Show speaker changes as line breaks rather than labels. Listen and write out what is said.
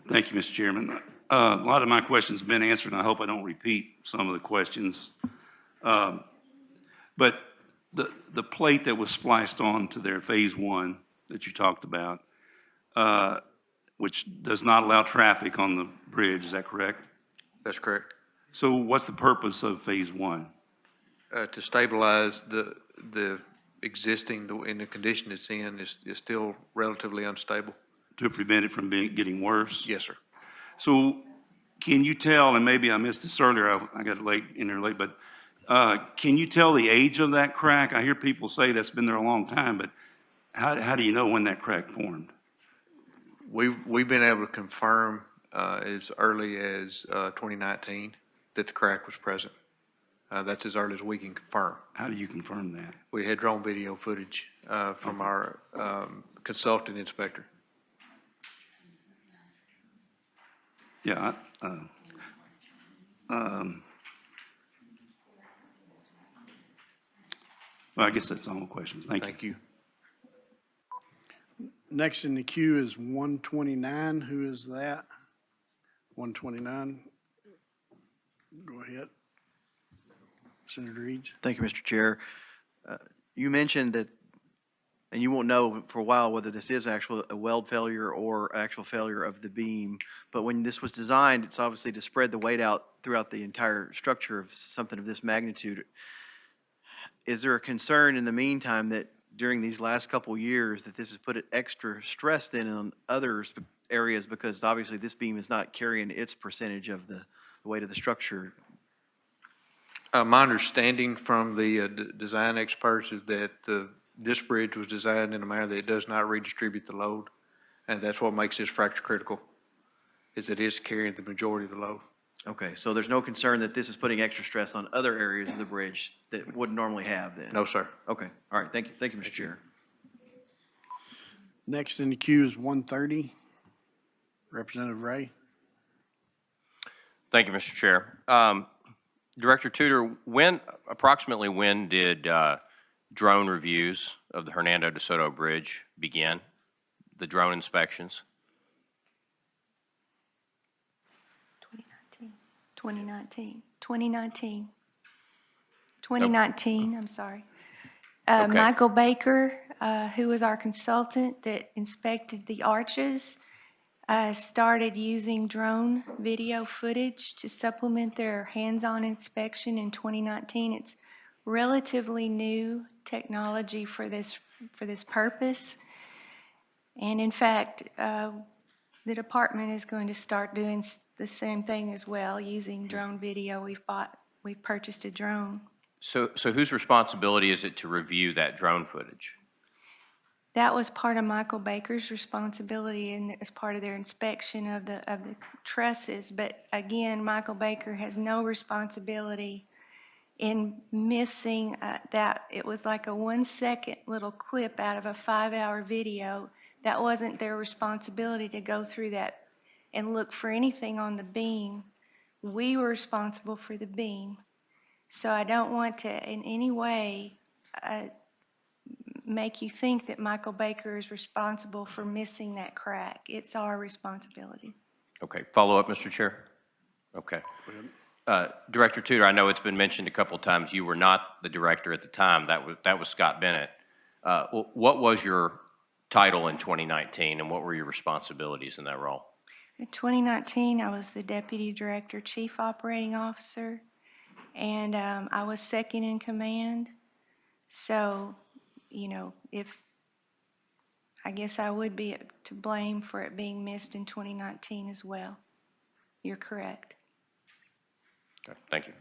Thank you, Mr. Chairman. A lot of my questions have been answered, and I hope I don't repeat some of the questions. But the plate that was spliced onto their phase one that you talked about, which does not allow traffic on the bridge, is that correct?
That's correct.
So what's the purpose of phase one?
To stabilize the existing, in the condition it's in, is still relatively unstable.
To prevent it from getting worse?
Yes, sir.
So can you tell, and maybe I missed this earlier, I got in there late, but can you tell the age of that crack? I hear people say that's been there a long time, but how do you know when that crack formed?
We've been able to confirm as early as 2019 that the crack was present. That's as early as we can confirm.
How do you confirm that?
We had drone video footage from our consultant inspector.
Yeah. Well, I guess that's all the questions. Thank you.
Next in the queue is 129. Who is that? 129. Go ahead. Senator Reeds.
Thank you, Mr. Chair. You mentioned that, and you won't know for a while whether this is actual a weld failure or actual failure of the beam, but when this was designed, it's obviously to spread the weight out throughout the entire structure of something of this magnitude. Is there a concern in the meantime that during these last couple years that this has put extra stress then on other areas, because obviously this beam is not carrying its percentage of the weight of the structure?
My understanding from the design experts is that this bridge was designed in a manner that it does not redistribute the load, and that's what makes this fracture critical, is that it's carrying the majority of the load.
Okay, so there's no concern that this is putting extra stress on other areas of the bridge that wouldn't normally have then?
No, sir.
Okay, all right, thank you, Mr. Chair.
Next in the queue is 130. Representative Ray.
Thank you, Mr. Chair. Director Tudor, approximately when did drone reviews of the Hernando Desoto Bridge begin, the drone inspections?
2019, I'm sorry.
Okay.
Michael Baker, who was our consultant that inspected the arches, started using drone video footage to supplement their hands-on inspection in 2019. It's relatively new technology for this purpose. And in fact, the department is going to start doing the same thing as well, using drone video. We've purchased a drone.
So whose responsibility is it to review that drone footage?
That was part of Michael Baker's responsibility, and it was part of their inspection of the trusses. But again, Michael Baker has no responsibility in missing that. It was like a 1-second little clip out of a 5-hour video. That wasn't their responsibility to go through that and look for anything on the beam. We were responsible for the beam. So I don't want to in any way make you think that Michael Baker is responsible for missing that crack. It's our responsibility.
Okay, follow up, Mr. Chair? Okay. Director Tudor, I know it's been mentioned a couple of times you were not the director at the time. That was Scott Bennett. What was your title in 2019, and what were your responsibilities in that role?
In 2019, I was the Deputy Director, Chief Operating Officer, and I was second in command. So, you know, I guess I would be to blame for it being missed in 2019 as well. You're correct.
Okay, thank you.